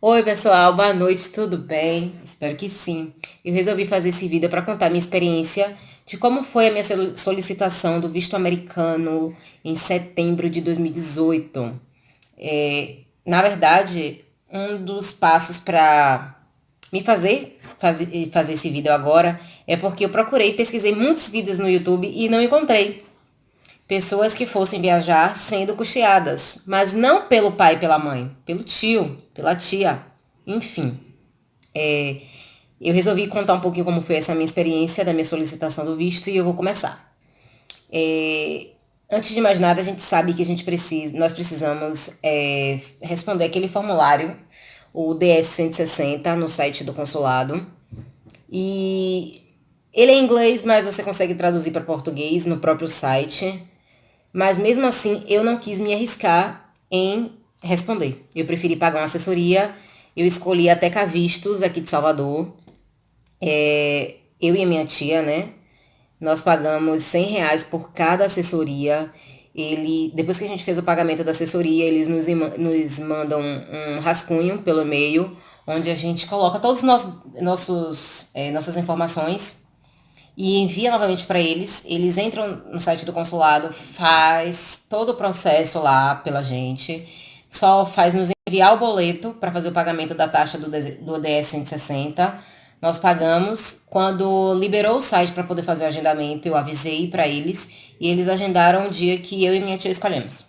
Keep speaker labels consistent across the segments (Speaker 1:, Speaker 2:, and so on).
Speaker 1: Oi, pessoal, boa noite, tudo bem? Espero que sim. Eu resolvi fazer esse vídeo para contar minha experiência de como foi a minha solicitação do visto americano em setembro de 2018. Na verdade, um dos passos para me fazer esse vídeo agora é porque eu procurei, pesquisei muitos vídeos no YouTube e não encontrei pessoas que fossem viajar sendo custeadas, mas não pelo pai e pela mãe, pelo tio, pela tia, enfim. Eu resolvi contar um pouquinho como foi essa minha experiência da minha solicitação do visto e eu vou começar. Antes de mais nada, a gente sabe que nós precisamos responder aquele formulário, o DS-160, no site do consulado. E ele é em inglês, mas você consegue traduzir para português no próprio site. Mas mesmo assim, eu não quis me arriscar em responder. Eu preferi pagar uma assessoria. Eu escolhi a Teca Vistos, aqui de Salvador. Eu e a minha tia, né? Nós pagamos R$ 100 por cada assessoria. Depois que a gente fez o pagamento da assessoria, eles nos mandam um rascunho pelo e-mail, onde a gente coloca todos os nossas informações e envia novamente para eles. Eles entram no site do consulado, faz todo o processo lá pela gente, só faz nos enviar o boleto para fazer o pagamento da taxa do DS 160. Nós pagamos. Quando liberou o site para poder fazer o agendamento, eu avisei para eles e eles agendaram o dia que eu e minha tia escolhemos.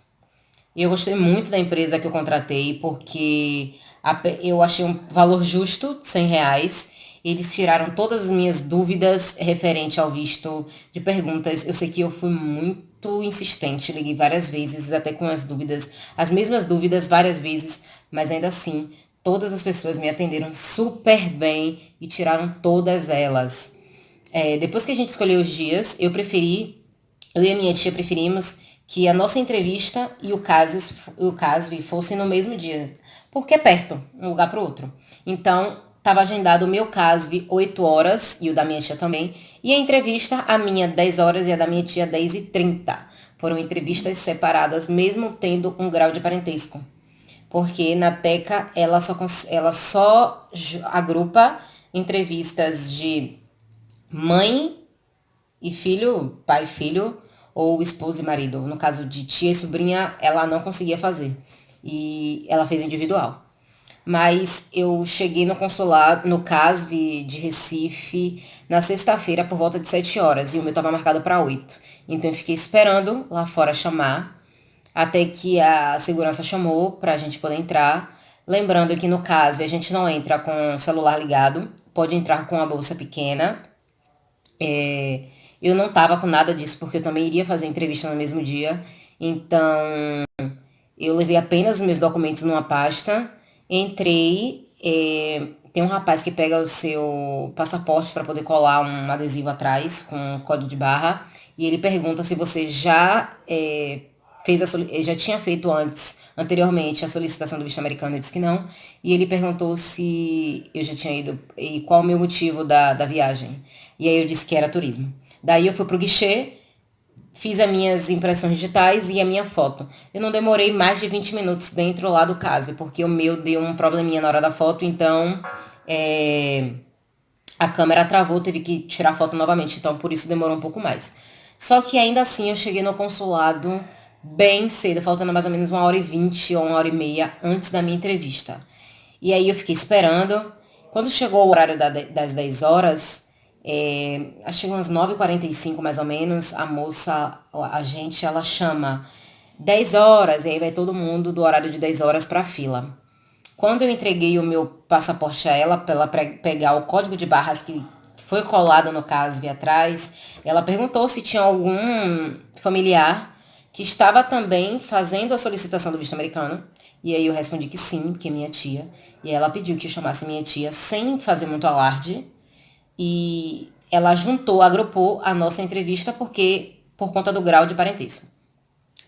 Speaker 1: E eu gostei muito da empresa que eu contratei, porque eu achei um valor justo, R$ 100. Eles tiraram todas as minhas dúvidas referente ao visto de perguntas. Eu sei que eu fui muito insistente, liguei várias vezes, até com as mesmas dúvidas várias vezes, mas ainda assim, todas as pessoas me atenderam super bem e tiraram todas elas. Depois que a gente escolheu os dias, eu e a minha tia preferimos que a nossa entrevista e o CASV fossem no mesmo dia, porque é perto, um lugar para o outro. Então, estava agendado o meu CASV 8 horas, e o da minha tia também, e a entrevista, a minha 10 horas e a da minha tia 10h30. Foram entrevistas separadas, mesmo tendo um grau de parentesco. Porque na Teca ela só agrupa entrevistas de mãe e filho, pai e filho, ou esposo e marido. No caso de tia e sobrinha, ela não conseguia fazer. E ela fez individual. Mas eu cheguei no consulado, no CASV de Recife, na sexta-feira por volta de 7 horas. E o meu estava marcado para 8. Então eu fiquei esperando lá fora chamar, até que a segurança chamou para a gente poder entrar. Lembrando que no CASV a gente não entra com o celular ligado, pode entrar com a bolsa pequena. Eu não tava com nada disso, porque eu também iria fazer entrevista no mesmo dia. Então, eu levei apenas os meus documentos numa pasta, entrei. Tem um rapaz que pega o seu passaporte para poder colar um adesivo atrás com um código de barra. E ele pergunta se você já tinha feito anteriormente, a solicitação do visto americano. Eu disse que não. E ele perguntou se eu já tinha ido e qual o meu motivo da viagem. E aí eu disse que era turismo. Daí eu fui pro guichê, fiz as minhas impressões digitais e a minha foto. Eu não demorei mais de 20 minutos dentro lá do caso, porque o meu deu um probleminha na hora da foto, então a câmera travou, teve que tirar a foto novamente, então por isso demorou um pouco mais. Só que ainda assim eu cheguei no consulado bem cedo, faltando mais ou menos 1h20 ou 1h30 antes da minha entrevista. E aí eu fiquei esperando. Quando chegou o horário das 10 horas, acho que umas 9h45 mais ou menos, a moça, a gente, ela chama 10 horas, e aí vai todo mundo do horário de 10 horas para a fila. Quando eu entreguei o meu passaporte a ela, para ela pegar o código de barras que foi colado no CASV atrás, ela perguntou se tinha algum familiar que estava também fazendo a solicitação do visto americano. E aí eu respondi que sim, que é minha tia. E ela pediu que eu chamasse minha tia sem fazer muito alarde. E ela agrupou a nossa entrevista por conta do grau de parentesco.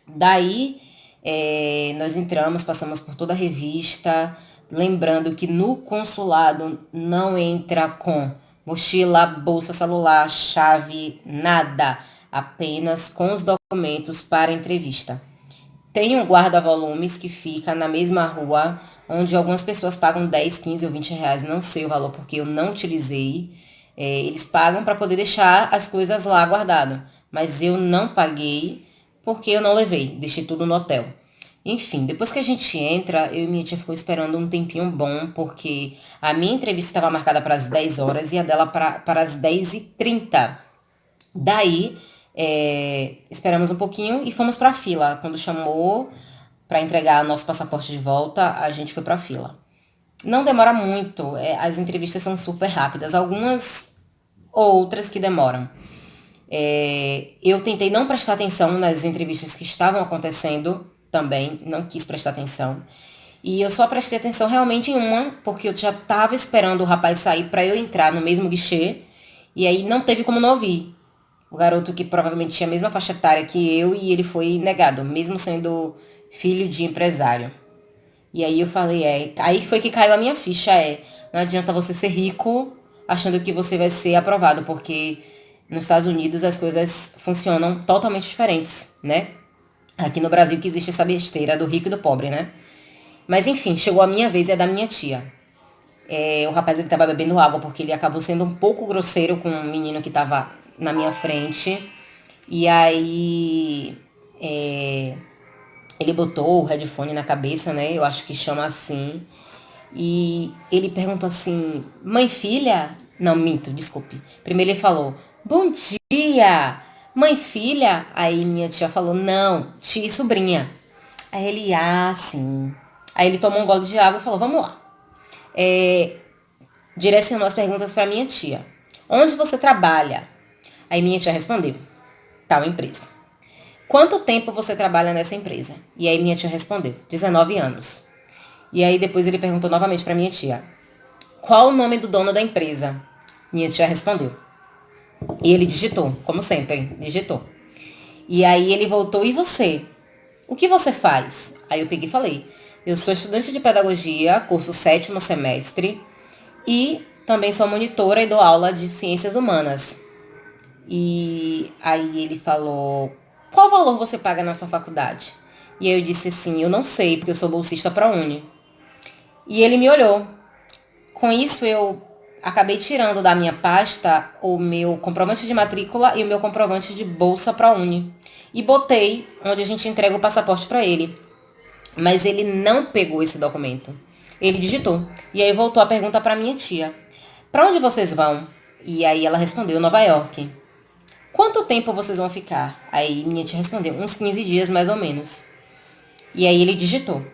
Speaker 1: Daí, nós entramos, passamos por toda a revista, lembrando que no consulado não entra com mochila, bolsa, celular, chave, nada, apenas com os documentos para a entrevista. Tem um guarda-volumes que fica na mesma rua onde algumas pessoas pagam 10, 15 ou 20 reais, não sei o valor porque eu não utilizei. Eles pagam para poder deixar as coisas lá guardado, mas eu não paguei porque eu não levei, deixei tudo no hotel. Enfim, depois que a gente entra, eu e minha tia ficou esperando um tempinho bom, porque a minha entrevista estava marcada para as 10 horas e a dela para as 10h30. Daí, esperamos um pouquinho e fomos para a fila. Quando chamou para entregar nosso passaporte de volta, a gente foi para a fila. Não demora muito, as entrevistas são super rápidas, algumas outras que demoram. Eu tentei não prestar atenção nas entrevistas que estavam acontecendo também, não quis prestar atenção. E eu só prestei atenção realmente em uma, porque eu já estava esperando o rapaz sair para eu entrar no mesmo guichê, e aí não teve como não ouvir. O garoto que provavelmente tinha a mesma faixa etária que eu e ele foi negado, mesmo sendo filho de empresário. E aí eu falei, aí foi que caiu a minha ficha, não adianta você ser rico achando que você vai ser aprovado, porque nos Estados Unidos as coisas funcionam totalmente diferentes, né? Aqui no Brasil que existe essa besteira do rico e do pobre, né? Mas enfim, chegou a minha vez e a da minha tia. O rapaz ele tava bebendo água porque ele acabou sendo um pouco grosseiro com um menino que tava na minha frente. E aí ele botou o headphone na cabeça, né? Eu acho que chama assim. E ele perguntou assim, mãe, filha? Não, minto, desculpe. Primeiro ele falou, bom dia, mãe, filha? Aí minha tia falou, não, tia e sobrinha. Aí ele, sim. Aí ele tomou um gole de água e falou, vamos lá. Direcionou as perguntas para minha tia. Onde você trabalha? Aí minha tia respondeu, tal empresa. Quanto tempo você trabalha nessa empresa? E aí minha tia respondeu, 19 anos. E aí depois ele perguntou novamente para minha tia, qual o nome do dono da empresa? Minha tia respondeu. E ele digitou, como sempre, digitou. E aí ele voltou, e você? O que você faz? Aí eu peguei e falei, eu sou estudante de pedagogia, curso 7º semestre, e também sou monitora e dou aula de ciências humanas. E aí ele falou, qual valor você paga na sua faculdade? E aí eu disse assim, eu não sei, porque eu sou bolsista para a Uni. E ele me olhou. Com isso, eu acabei tirando da minha pasta o meu comprovante de matrícula e o meu comprovante de bolsa para a Uni. E botei onde a gente entrega o passaporte para ele. Mas ele não pegou esse documento. Ele digitou. E aí voltou a pergunta para minha tia. Para onde vocês vão? E aí ela respondeu, Nova York. Quanto tempo vocês vão ficar? Aí minha tia respondeu, uns 15 dias mais ou menos. E aí ele digitou.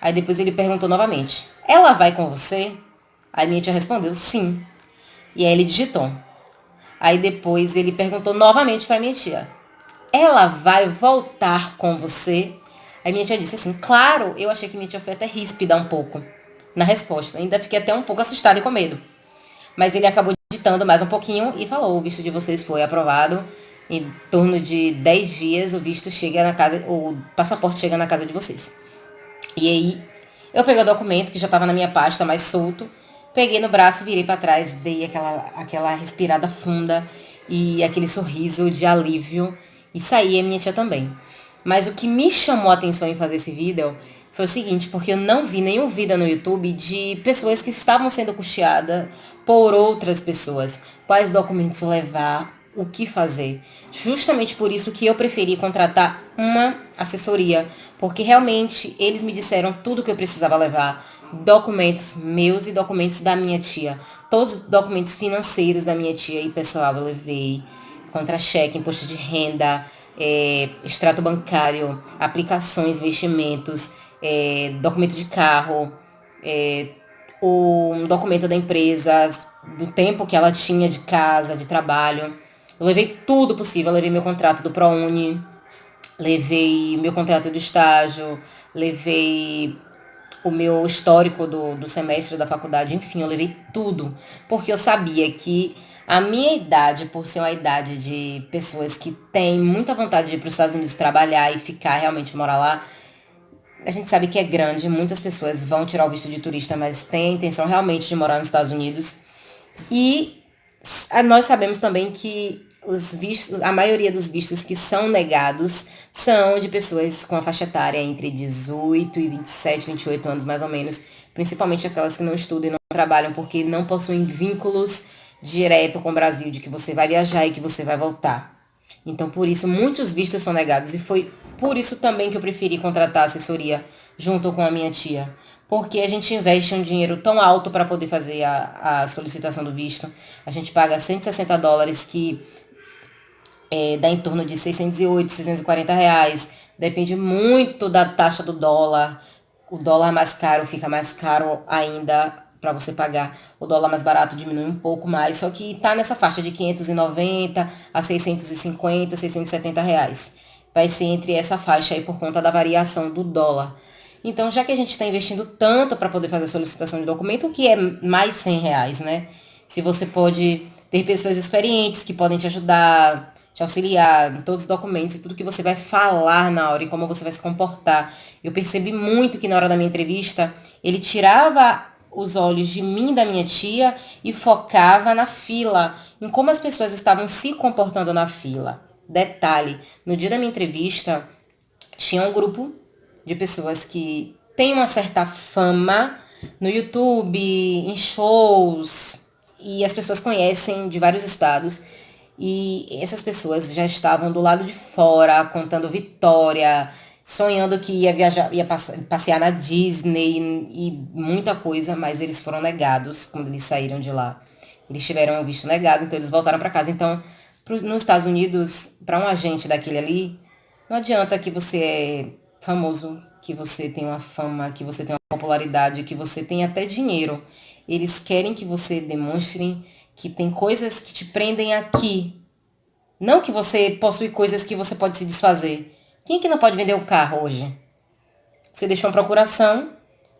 Speaker 1: Aí depois ele perguntou novamente, ela vai com você? Aí minha tia respondeu, sim. E aí ele digitou. Aí depois ele perguntou novamente para minha tia, ela vai voltar com você? Aí minha tia disse assim, claro. Eu achei que minha tia foi até ríspida um pouco na resposta. Ainda fiquei até um pouco assustada e com medo. Mas ele acabou digitando mais um pouquinho e falou, o visto de vocês foi aprovado. Em torno de 10 dias o visto chega na casa, o passaporte chega na casa de vocês. E aí eu peguei o documento que já estava na minha pasta, mais solto. Peguei no braço, virei para trás, dei aquela respirada funda e aquele sorriso de alívio. E saí, a minha tia também. Mas o que me chamou a atenção em fazer esse vídeo foi o seguinte, porque eu não vi nenhum vídeo no YouTube de pessoas que estavam sendo custeadas por outras pessoas. Quais documentos levar, o que fazer. Justamente por isso que eu preferi contratar uma assessoria, porque realmente eles me disseram tudo o que eu precisava levar. Documentos meus e documentos da minha tia. Todos os documentos financeiros da minha tia e pessoal eu levei. Contra-cheque, imposto de renda, extrato bancário, aplicações, investimentos, documento de carro, um documento da empresa, do tempo que ela tinha de casa, de trabalho. Eu levei tudo possível. Eu levei meu contrato do ProUni, levei meu contrato do estágio, levei o meu histórico do semestre da faculdade, enfim, eu levei tudo. Porque eu sabia que a minha idade, por ser uma idade de pessoas que têm muita vontade de ir para os Estados Unidos trabalhar e ficar, realmente morar lá, a gente sabe que é grande, muitas pessoas vão tirar o visto de turista, mas têm a intenção realmente de morar nos Estados Unidos. E nós sabemos também que os vistos, a maioria dos vistos que são negados são de pessoas com a faixa etária entre 18 e 27, 28 anos mais ou menos, principalmente aquelas que não estudam e não trabalham porque não possuem vínculos direto com o Brasil, de que você vai viajar e que você vai voltar. Então, por isso, muitos vistos são negados. E foi por isso também que eu preferi contratar assessoria junto com a minha tia. Porque a gente investe um dinheiro tão alto para poder fazer a solicitação do visto. A gente paga US$ 160, que dá em torno de 608, R$ 640. Depende muito da taxa do dólar. O dólar mais caro fica mais caro ainda para você pagar. O dólar mais barato diminui um pouco mais, só que tá nessa faixa de 590 a 650, R$ 670. Vai ser entre essa faixa aí por conta da variação do dólar. Então, já que a gente está investindo tanto para poder fazer a solicitação de documento, o que é mais R$ 100, né? Se você pode ter pessoas experientes que podem te ajudar, te auxiliar em todos os documentos e tudo que você vai falar na hora e como você vai se comportar. Eu percebi muito que na hora da minha entrevista, ele tirava os olhos de mim e da minha tia e focava na fila, em como as pessoas estavam se comportando na fila. Detalhe, no dia da minha entrevista, tinha um grupo de pessoas que têm uma certa fama no YouTube, em shows, e as pessoas conhecem de vários estados. E essas pessoas já estavam do lado de fora, contando vitória, sonhando que ia viajar, ia passear na Disney e muita coisa, mas eles foram negados quando eles saíram de lá. Eles tiveram o visto negado, então eles voltaram para casa. Então, nos Estados Unidos, para um agente daquele ali, não adianta que você é famoso, que você tem uma fama, que você tem uma popularidade, que você tem até dinheiro. Eles querem que você demonstre que tem coisas que te prendem aqui. Não que você possui coisas que você pode se desfazer. Quem que não pode vender o carro hoje? Você deixou uma procuração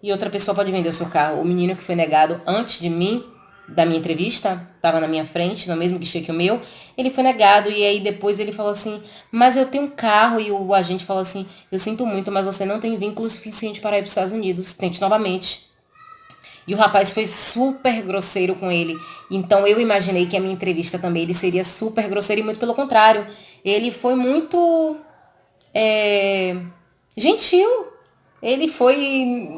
Speaker 1: e outra pessoa pode vender o seu carro. O menino que foi negado antes de mim, da minha entrevista, estava na minha frente, no mesmo guichê que o meu, ele foi negado e aí depois ele falou assim, mas eu tenho um carro, e o agente falou assim, eu sinto muito, mas você não tem vínculo suficiente para ir para os Estados Unidos, tente novamente. E o rapaz foi super grosseiro com ele. Então eu imaginei que a minha entrevista também ele seria super grosseiro e muito pelo contrário. Ele foi muito gentil. Ele foi.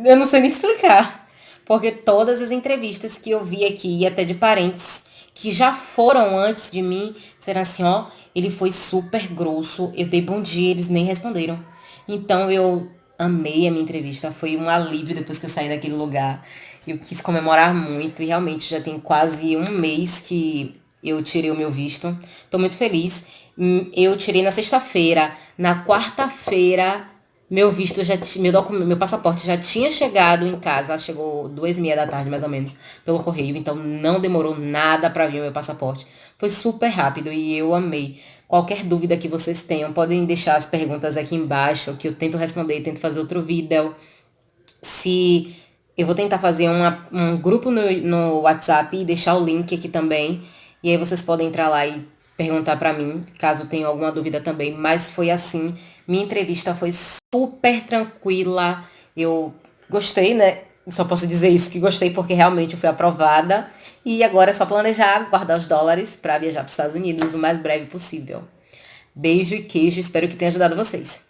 Speaker 1: Eu não sei nem explicar. Porque todas as entrevistas que eu vi aqui, e até de parentes que já foram antes de mim, disseram assim, ó, ele foi super grosso. Eu dei bom dia, eles nem responderam. Então eu amei a minha entrevista. Foi um alívio depois que eu saí daquele lugar. Eu quis comemorar muito e realmente já tem quase um mês que eu tirei o meu visto. Tô muito feliz. Eu tirei na sexta-feira. Na quarta-feira, meu visto já meu documento, meu passaporte já tinha chegado em casa. Chegou 2h30 da tarde, mais ou menos, pelo correio. Então não demorou nada para vir o meu passaporte. Foi super rápido e eu amei. Qualquer dúvida que vocês tenham, podem deixar as perguntas aqui embaixo, que eu tento responder, tento fazer outro vídeo. Se eu vou tentar fazer um grupo no WhatsApp e deixar o link aqui também. E aí vocês podem entrar lá e perguntar pra mim, caso tenha alguma dúvida também. Mas foi assim, minha entrevista foi super tranquila. Eu gostei, né? Só posso dizer isso, que gostei porque realmente eu fui aprovada. E agora é só planejar, guardar os dólares para viajar para os Estados Unidos o mais breve possível. Beijo e queijo, espero que tenha ajudado vocês.